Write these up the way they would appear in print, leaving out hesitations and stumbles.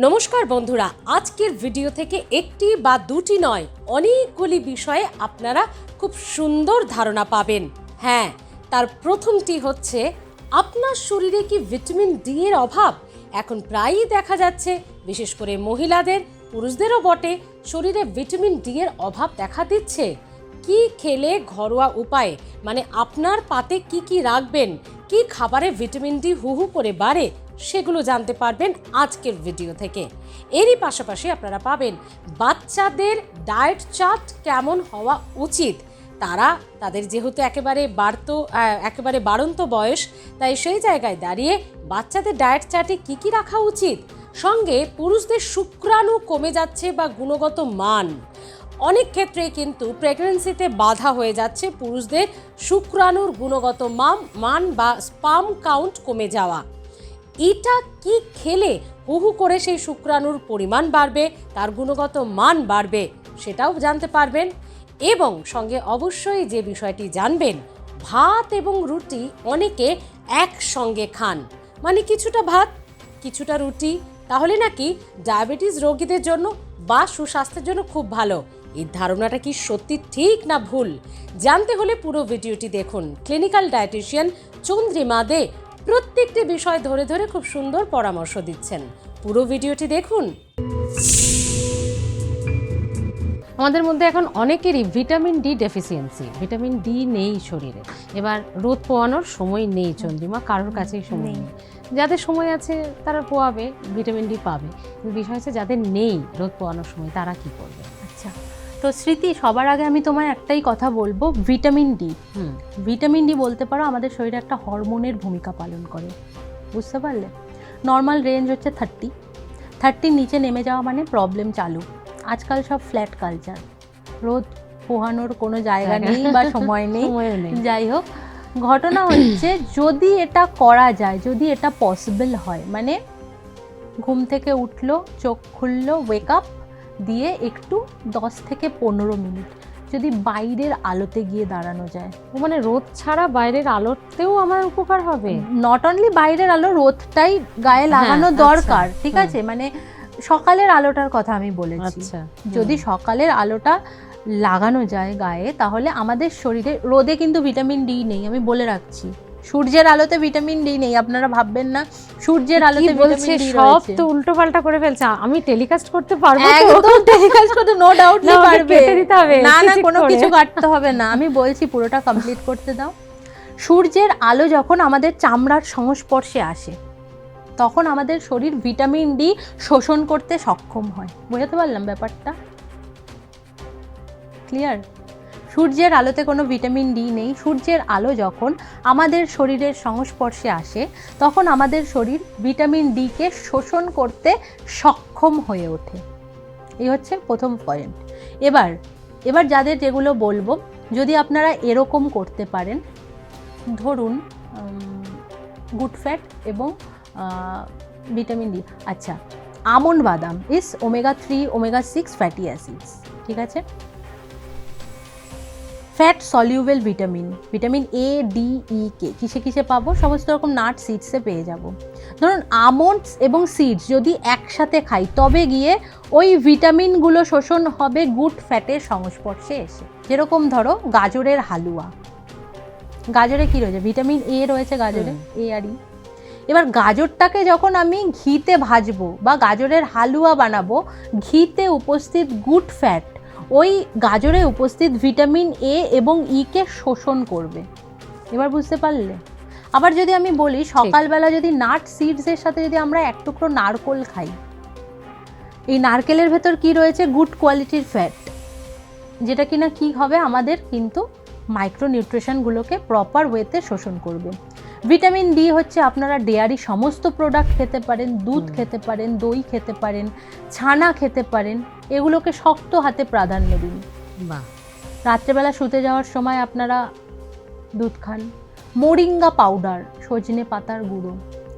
নমস্কার বন্ধুরা, আজকের ভিডিও থেকে একটি বা দুটি নয় অনেকগুলি বিষয়ে আপনারা খুব সুন্দর ধারণা পাবেন। হ্যাঁ, তার প্রথমটি হচ্ছে আপনার শরীরে কি ভিটামিন ডি এর অভাব? এখন প্রায়ই দেখা যাচ্ছে, বিশেষ করে মহিলাদের, পুরুষদেরও বটে, শরীরে ভিটামিন ডি এর অভাব দেখা দিচ্ছে। কি খেলে ঘরোয়া উপায়ে, মানে আপনার পাতে কি কি রাখবেন, কি খাবারে ভিটামিন ডি হু হু করে বাড়ে, সেগুলো জানতে পারবেন আজকের ভিডিও থেকে। এরই পাশাপাশি আপনারা পাবেন বাচ্চাদের ডায়েট চার্ট কেমন হওয়া উচিত। তাদের যেহেতু একেবারে বাড়ন্ত বয়স, তাই সেই জায়গায় দাঁড়িয়ে বাচ্চাদের ডায়েট চার্টে কি কি রাখা উচিত। সঙ্গে পুরুষদের শুক্রাণু কমে যাচ্ছে বা গুণগত মান, অনেক ক্ষেত্রে কিন্তু প্রেগন্যান্সিতে বাধা হয়ে যাচ্ছে পুরুষদের শুক্রাণুর গুণগত মান বা স্পার্ম কাউন্ট কমে যাওয়া। এটা কি খেলে হু হু করে সেই শুক্রাণুর পরিমাণ বাড়বে, তার গুণগত মান বাড়বে, সেটাও জানতে পারবেন। এবং সঙ্গে অবশ্যই যে বিষয়টি জানবেন, ভাত এবং রুটি অনেকে একসঙ্গে খান, মানে কিছুটা ভাত কিছুটা রুটি, তাহলে নাকি ডায়াবেটিস রোগীদের জন্য বা সুস্বাস্থ্যের জন্য খুব ভালো। এই ধারণাটা কি সত্যি ঠিক না ভুল? জানতে হলে পুরো ভিডিওটি দেখুন। ক্লিনিক্যাল ডায়েটিশিয়ান চন্দ্রিমা দে প্রত্যেকটি বিষয় ধরে ধরে খুব সুন্দর পরামর্শ দিচ্ছেন। পুরো ভিডিওটি দেখুন। আমাদের মধ্যে এখন অনেকেরই vitamin D deficiency, vitamin D নেই শরীরে। এবার রোদ পোয়ানোর সময় নেই চন্দ্রিমা, কারোর কাছেই সময় নেই। যাদের সময় আছে তারা পোয়াবে, ভিটামিন ডি পাবে। বিষয় হচ্ছে যাদের নেই রোদ পোয়ানোর সময়, তারা কি করবে? আচ্ছা, তো স্মৃতি, সবার আগে আমি তোমায় একটাই কথা বলবো, ভিটামিন ডি বলতে পারো আমাদের শরীরে একটা হরমোনের ভূমিকা পালন করে, বুঝতে পারলে? নর্মাল রেঞ্জ হচ্ছে 30 নিচে নেমে যাওয়া মানে প্রবলেম চালু। আজকাল সব ফ্ল্যাট কালচার, রোদ পোহানোর কোনো জায়গা নেই বা সময় নেই। যাই হোক, ঘটনা হচ্ছে যদি এটা করা যায়, যদি এটা পসিবল হয়, মানে ঘুম থেকে উঠলো, চোখ খুললো, ওয়েক আপ দিয়ে একটু 10 থেকে 15 মিনিট যদি বাইরের আলোতে গিয়ে দাঁড়ানো যায়, মানে রোদ ছাড়া বাইরের আলোতেও আমার উপকার হবে। নট অনলি বাইরের আলো, রোদটাই গায়ে লাগানো দরকার, ঠিক আছে? মানে সকালের আলোটার কথা আমি বলেছি। যদি সকালের আলোটা লাগানো যায় গায়ে, তাহলে আমাদের শরীরে, রোদে কিন্তু ভিটামিন ডি নেই, আমি বলে রাখছি। সূর্যের আলোতে ভিটামিন ডি নেই, আপনারা ভাববেন না সূর্যের আলোতে ভিটামিন ডি রয়েছে। সব তো উল্টো পাল্টা করে ফেলছে। আমি টেলিকাস্ট করতে পারবো? একদম টেলিকাস্ট করতে নো ডাউটলি পারবে। না না, কোনো কিছু কাটতে হবে না, আমি বলছি পুরোটা কমপ্লিট করতে দাও। সূর্যের আলো যখন আমাদের চামড়ার সংস্পর্শে আসে, তখন আমাদের শরীর ভিটামিন ডি শোষণ করতে সক্ষম হয়। বুঝতে পারলাম ব্যাপারটা? ক্লিয়ার? সূর্যের আলোতে কোনো ভিটামিন ডি নেই। সূর্যের আলো যখন আমাদের শরীরের সংস্পর্শে আসে, তখন আমাদের শরীর ভিটামিন ডিকে শোষণ করতে সক্ষম হয়ে ওঠে। এই হচ্ছে প্রথম পয়েন্ট। এবার যাদের যেগুলো বলবো, যদি আপনারা এরকম করতে পারেন, ধরুন গুড ফ্যাট এবং ভিটামিন ডি। আচ্ছা, আমন্ড বাদাম is omega 3 omega 6 fatty acids, ঠিক আছে? Fat soluble vitamin A, D, E, K কিসে কিসে পাবো? সমস্ত রকম নাট সিডসে পেয়ে যাব। ধরুন আমন্ডস এবং সিডস যদি একসাথে খাই, তবে গিয়ে ওই ভিটামিনগুলো শোষণ হবে গুড ফ্যাটের সংস্পর্শে এসে। যেরকম ধরো গাজরের হালুয়া, গাজরে কি রয়েছে? ভিটামিন এ রয়েছে গাজরে, এ আর ই। এবার গাজরটাকে যখন আমি ঘিতে ভাজবো বা গাজরের হালুয়া বানাবো, ঘিতে উপস্থিত গুড ফ্যাট ওই গাজরে উপস্থিত ভিটামিন এ এবং ই কে শোষণ করবে। এবার বুঝতে পারলে? আবার যদি আমি বলি, সকালবেলা যদি নাট সিডসের সাথে যদি আমরা এক টুকরো নারকেল খাই, এই নারকেলের ভেতর কি রয়েছে? গুড কোয়ালিটির ফ্যাট, যেটা কিনা কি হবে, আমাদের কিন্তু মাইক্রোনিউট্রিশনগুলোকে প্রপার ওয়েতে শোষণ করবে। ভিটামিন ডি হচ্ছে, আপনারা ডেয়ারি সমস্ত প্রোডাক্ট খেতে পারেন, দুধ খেতে পারেন, দই খেতে পারেন, ছানা খেতে পারেন, এগুলোকে শক্ত হাতে প্রাধান্য দিন। রাত্রেবেলা শুতে যাওয়ার সময় আপনারা দুধ খান। মোরিঙ্গা পাউডার, সজনে পাতার গুঁড়ো,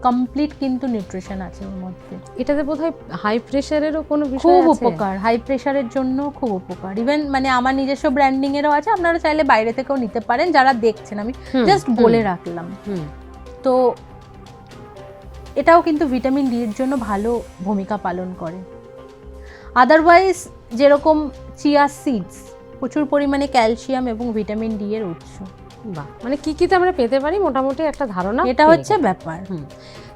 কমপ্লিট কিন্তু নিউট্রিশন আছে ওর মধ্যে। এটাতে বোধহয় হাই প্রেশারেরও কোনো বিষয় খুব আছে? উপকার, হাই প্রেশারের জন্য খুব উপকার। ইভেন মানে আমার নিজস্ব ব্র্যান্ডিং এরও আছে, আপনারা চাইলে বাইরে থেকেও নিতে পারেন, যারা দেখছেন, আমি জাস্ট বলে রাখলাম। তো এটাও কিন্তু ভিটামিন ডি এর জন্য ভালো ভূমিকা পালন করে। আদারওয়াইজ যেরকম চিয়া সিডস প্রচুর পরিমাণে ক্যালসিয়াম এবং ভিটামিন ডি এর উৎস। বাহ, মানে কি আমরা পেতে পারি মোটামুটি একটা ধারণা এটা হচ্ছে ব্যাপার।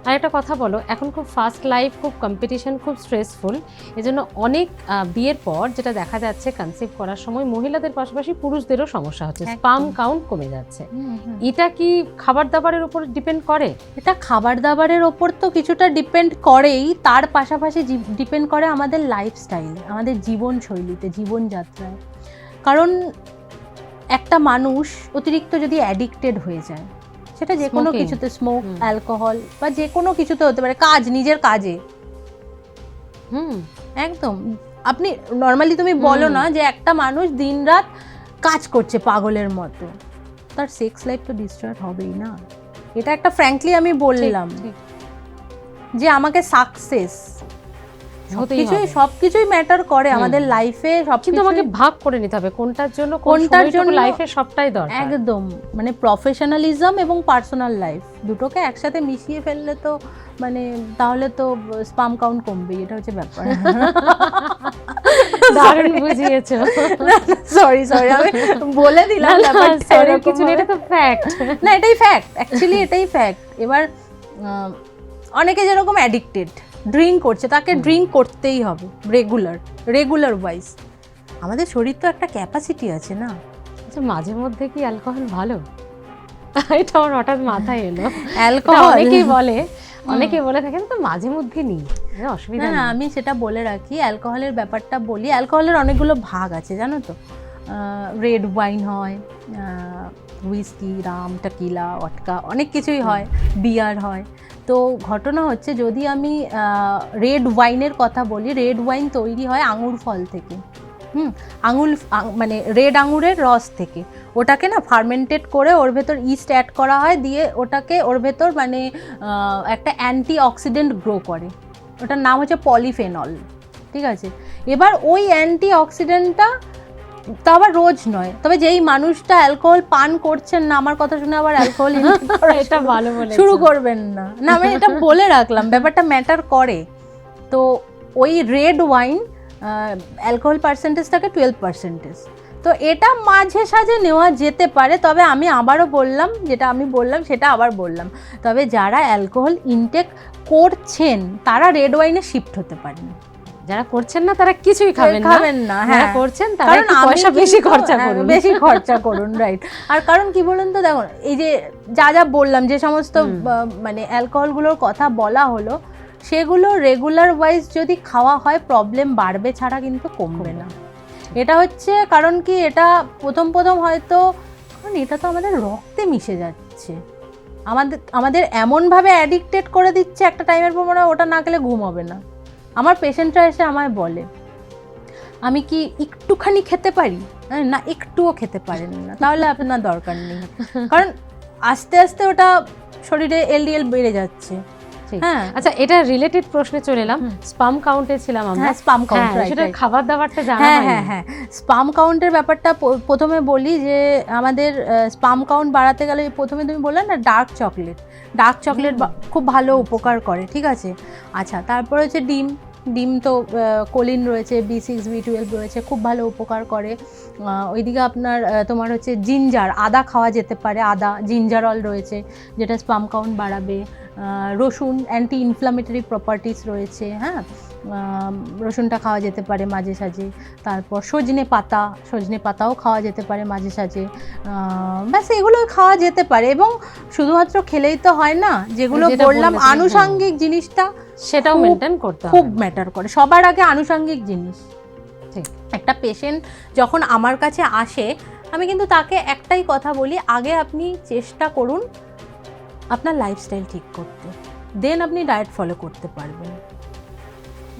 আর একটা কথা বলো, এখন খুব ফাস্ট লাইফ, খুব কম্পিটিশন, খুব স্ট্রেসফুল, এজন্য অনেক বিয়ের পর যেটা দেখা যাচ্ছে কনসিভ করার সময় মহিলাদের পাশাপাশি পুরুষদেরও সমস্যা হচ্ছে, স্পার্ম কাউন্ট কমে যাচ্ছে। এটা কি খাবার দাবারের উপর ডিপেন্ড করে? এটা খাবার দাবারের ওপর তো কিছুটা ডিপেন্ড করেই, তার পাশাপাশি ডিপেন্ড করে আমাদের লাইফস্টাইল, আমাদের জীবনশৈলীতে, জীবনযাত্রায়। কারণ একটা মানুষ অতিরিক্ত যদি অ্যাডিক্টেড হয়ে যায়, সেটা যে কোনো কিছুতে, স্মোক, অ্যালকোহল বা যে কোনো কিছুতে হতে পারে, নিজের কাজে, একদম। আপনি নর্মালি তুমি বলো না যে একটা মানুষ দিনরাত কাজ করছে পাগলের মতো, তার সেক্স লাইফ তো ডিস্টার্ব হবেই না। এটা একটা ফ্র্যাঙ্কলি আমি বললাম যে আমাকে সাকসেস সবকিছুই ম্যাটার করে আমাদের লাইফে, কিন্তু আমাকে ভাগ করে নিতে হবে কোনটার জন্য লাইফে সবটাই দরকার। একদম, মানে প্রফেশনালিজম এবং পার্সোনাল লাইফ দুটোকে একসাথে মিশিয়ে ফেললে তো মানে তাহলে তো স্পার্ম কাউন্ট কমবে, এটা হচ্ছে ব্যাপার। দারুণ বুঝিয়েছো। সরি আমি বলে দিলাম, কিছু না, এটা তো ফ্যাক্ট। না, এটাই ফ্যাক্ট, অ্যাকচুয়ালি এটাই ফ্যাক্ট। এবার অনেকে যেরকম অ্যাডিক্টেড, ড্রিঙ্ক করছে, তাকে ড্রিঙ্ক করতেই হবে রেগুলার ওয়াইজ। আমাদের শরীর তো একটা ক্যাপাসিটি আছে না। আচ্ছা, মাঝে মধ্যে কি অ্যালকোহল ভালো? এটা আমার হঠাৎ মাথায় এলো। অ্যালকোহল অনেকেই বলে থাকেন তো মাঝে মধ্যে নিই, অসুবিধা না। আমি সেটা বলে রাখি, অ্যালকোহলের ব্যাপারটা বলি। অ্যালকোহলের অনেকগুলো ভাগ আছে জানো তো। রেড ওয়াইন হয়, হুইস্কি, রাম, টেকিলা, ওয়াটকা, অনেক কিছুই হয়, বিয়ার হয়। তো ঘটনা হচ্ছে, যদি আমি রেড ওয়াইনের কথা বলি, রেড ওয়াইন তৈরি হয় আঙুর ফল থেকে। মানে রেড আঙুরের রস থেকে। ওটাকে না ফার্মেন্টেড করে ওর ভেতর ইস্ট অ্যাড করা হয়, দিয়ে ওটাকে ওর ভেতর মানে একটা অ্যান্টি অক্সিডেন্ট গ্রো করে, ওটার নাম হচ্ছে পলিফেনল, ঠিক আছে। এবার ওই অ্যান্টি অক্সিডেন্টটা তা আবার রোজ নয়, তবে যেই মানুষটা অ্যালকোহল পান করছেন না, আমার কথা শুনে আবার অ্যালকোহল এটা ভালো বলেছো, শুরু করবেন না। না, আমি এটা বলে রাখলাম, ব্যাপারটা ম্যাটার করে। তো ওই রেড ওয়াইন অ্যালকোহল পার্সেন্টেজটাকে 12%। তো এটা মাঝে সাঝে নেওয়া যেতে পারে, তবে আমি আবারও বললাম, যেটা আমি বললাম সেটা আবার বললাম, তবে যারা অ্যালকোহল ইনটেক করছেন তারা রেড ওয়াইনে শিফট হতে পারেন। যারা করছেন না তারা কিছুই খাবেন না। হ্যাঁ, করছেন তারা একটু পয়সা বেশি খরচা করুন, রাইট। আর কারণ কি বলুন তো, দেখুন এই যে যা বললাম, যে সমস্ত মানে অ্যালকোহলগুলোর কথা বলা হলো, সেগুলো রেগুলার ওয়াইজ যদি খাওয়া হয় প্রবলেম বাড়বে ছাড়া কিন্তু কমবে না। এটা হচ্ছে কারণ কি, এটা প্রথম হয়তো, কারণ এটা তো আমাদের রক্তে মিশে যাচ্ছে, আমাদের এমনভাবে অ্যাডিক্টেড করে দিচ্ছে একটা টাইমের পর, মনে হয় ওটা না খেলে ঘুম হবে না। আমার পেশেন্টরা এসে আমায় বলে, আমি কি একটুখানি খেতে পারি? না, একটুও খেতে পারেন না, তাহলে আপনার দরকার নেই। কারণ আস্তে আস্তে ওটা শরীরে এলডিএল বেড়ে যাচ্ছে। হ্যাঁ, আচ্ছা, এটা রিলেটেড প্রশ্নে চলে এলাম। স্পার্ম কাউন্টে ছিলাম আমরা। স্পার্ম কাউন্ট, সেটা খাবার দাবারটা জানা হয়নি। হ্যাঁ, স্পার্ম কাউন্টের ব্যাপারটা প্রথমে বলি, যে আমাদের স্পার্ম কাউন্ট বাড়াতে গেলে প্রথমে তুমি বললে না ডার্ক চকলেট খুব ভালো উপকার করে, ঠিক আছে। আচ্ছা, তারপর হচ্ছে ডিম তো কোলিন রয়েছে, B6, B12 রয়েছে, খুব ভালো উপকার করে। ওইদিকে আপনার তোমার হচ্ছে জিঞ্জার, আদা খাওয়া যেতে পারে, জিঞ্জারল রয়েছে যেটা স্পার্ম কাউন্ট বাড়াবে। রসুন, অ্যান্টি ইনফ্লামেটরি প্রপার্টিস রয়েছে, হ্যাঁ, রসুনটা খাওয়া যেতে পারে মাঝে সাঝে। তারপর সজনে পাতাও খাওয়া যেতে পারে মাঝে সাঝে। ব্যাস এগুলো খাওয়া যেতে পারে, এবং শুধুমাত্র খেলেই তো হয় না, যেগুলো বললাম আনুষঙ্গিক জিনিসটা সেটাও মেনটেন করতে হবে, খুব ম্যাটার করে। সবার আগে আনুষঙ্গিক জিনিস। ঠিক, একটা পেশেন্ট যখন আমার কাছে আসে, আমি কিন্তু তাকে একটাই কথা বলি, আগে আপনি চেষ্টা করুন আপনার লাইফস্টাইল ঠিক করতে, দেন আপনি ডায়েট ফলো করতে পারবেন।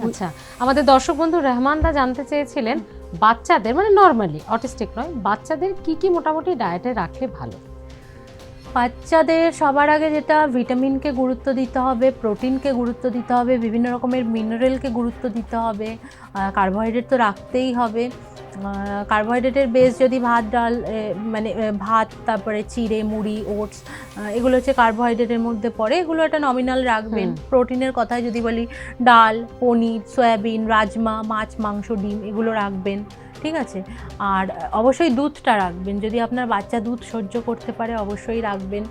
আচ্ছা, আমাদের দর্শক বন্ধু রহমানদা জানতে চেয়েছিলেন, বাচ্চাদের, মানে নর্মালি অটিস্টিক নয়, বাচ্চাদের কি মোটামুটি ডায়েটে রাখলে ভালো? বাচ্চাদের সবার আগে যেটা, ভিটামিনকে গুরুত্ব দিতে হবে, প্রোটিনকে গুরুত্ব দিতে হবে, বিভিন্ন রকমের মিনারেলকে গুরুত্ব দিতে হবে, কার্বোহাইড্রেট তো রাখতেই হবে। কার্বোহাইড্রেটের বেস যদি ভাত ডাল মানে ভাত, তারপরে চিড়ে, মুড়ি, ওটস, এগুলো হচ্ছে কার্বোহাইড্রেটের মধ্যে পড়ে, এগুলো একটা নমিনাল রাখবেন। প্রোটিনের কথায় যদি বলি ডাল, পনির, সয়াবিন, রাজমা, মাছ, মাংস, ডিম এগুলো রাখবেন, ঠিক আছে। আর অবশ্যই দুধটা রাখবেন, যদি আপনার বাচ্চা দুধ সহ্য করতে পারে অবশ্যই রাখবেন।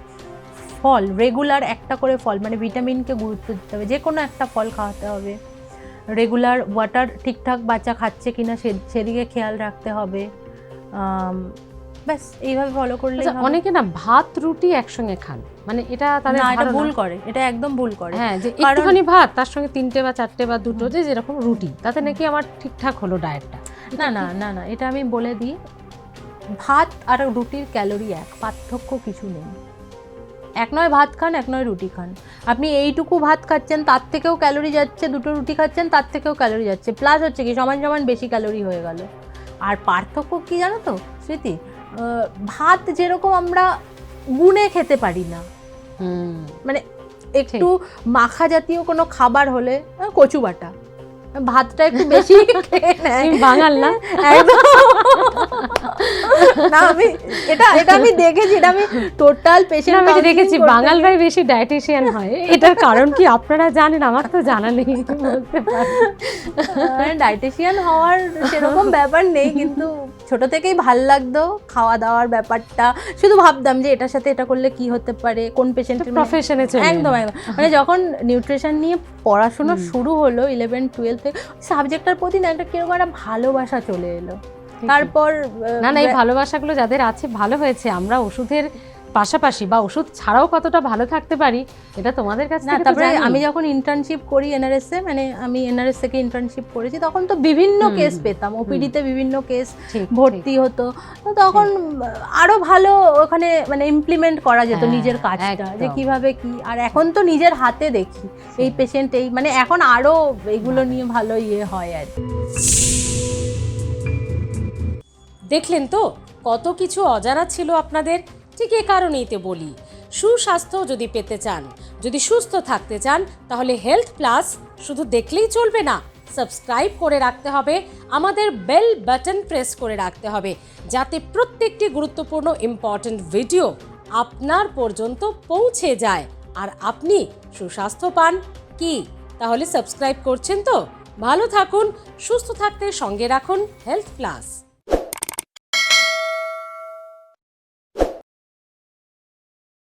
ফল রেগুলার একটা করে ফল, মানে ভিটামিনকে গুরুত্ব দিতে হবে, যে কোনো একটা ফল খাওয়াতে হবে। রেগুলার ওয়াটার ঠিকঠাক বাচ্চা খাচ্ছে কিনা সেদিকে খেয়াল রাখতে হবে। ব্যাস এইভাবে ফলো করলে। অনেকে না ভাত রুটি একসঙ্গে খান, মানে এটা তাদের ভুল করে, এটা একদম ভুল করে। হ্যাঁ, যে একটুখানি ভাত তার সঙ্গে 3টে বা 4টে বা 2টো যে যেরকম রুটি, তাতে নাকি আমার ঠিকঠাক হলো ডায়েটটা। না না না না, এটা আমি বলে দিই, ভাত আর রুটির ক্যালোরি এক, পার্থক্য কিছু নেই। এক নয় ভাত খান, এক নয় রুটি খান, আপনি এইটুকু ভাত খাচ্ছেন তার থেকেও ক্যালোরি যাচ্ছে, 2টো রুটি খাচ্ছেন তার থেকেও ক্যালোরি যাচ্ছে, প্লাস হচ্ছে কি সমান সমান বেশি ক্যালোরি হয়ে গেল। আর পার্থক্য কি জানো তো স্মৃতি, ভাত যেরকম আমরা গুনে খেতে পারি না, মানে একটু মাখা জাতীয় কোনো খাবার হলে কচু বাটা, ভাতটা একটু বেশি খেয়ে নেয় বাঙাল না একদম। না আমি এটা আমি দেখেছি, এটা আমি টোটাল পেশেন্ট আমি দেখেছি বাঙালরাই বেশি ডায়েটিশিয়ান হয়। এটার কারণ কি আপনারা জানেন? আমার তো জানা নেই, বলতে পারেন। ডায়েটিশিয়ান হওয়ার সেরকম ব্যাপার নেই, কিন্তু ছোট থেকেই ভাল লাগতো খাওয়া দাওয়ার ব্যাপারটা, শুধু ভাবতাম যে এটার সাথে এটা করলে কি হতে পারে, কোন পেশেন্টের প্রফেশনে চলে একদম একদম। মানে যখন নিউট্রিশন নিয়ে পড়াশোনা শুরু হলো 11-12 থেকে, সাবজেক্টটার প্রতি না একটা কিরকম একটা ভালোবাসা চলে এলো। তারপর না এই ভালোবাসাগুলো যাদের আছে ভালো হয়েছে। আমরা ওষুধের পাশাপাশি বা ওষুধ ছাড়াও কতটা ভালো থাকতে পারি এটা তোমাদের কাছে থেকে। তারপরে আমি যখন ইন্টার্নশিপ করি এনআরএসে, মানে আমি এনআরএস থেকে ইন্টার্নশিপ করেছি, তখন তো বিভিন্ন কেস পেতাম, ওপিডিতে বিভিন্ন কেস ভর্তি হতো, তখন আরো ভালো ওখানে মানে ইমপ্লিমেন্ট করা যেত নিজের কাজটা, যে কিভাবে কি। আর এখন তো নিজের হাতে দেখি এই পেশেন্ট, এই মানে এখন আরো এইগুলো নিয়ে ভালো হয় আর কি। দেখলেন তো কত কিছু অজানা ছিল আপনাদের। ঠিক এ কারণেই তো বলি, সুস্বাস্থ্য যদি পেতে চান, যদি সুস্থ থাকতে চান, তাহলে হেলথ প্লাস শুধু দেখলেই চলবে না, সাবস্ক্রাইব করে রাখতে হবে, আমাদের বেল বাটন প্রেস করে রাখতে হবে, যাতে প্রত্যেকটি গুরুত্বপূর্ণ ইম্পর্ট্যান্ট ভিডিও আপনার পর্যন্ত পৌঁছে যায় আর আপনি সুস্বাস্থ্য পান। কি তাহলে সাবস্ক্রাইব করছেন তো? ভালো থাকুন, সুস্থ থাকতে সঙ্গে রাখুন হেলথ প্লাস।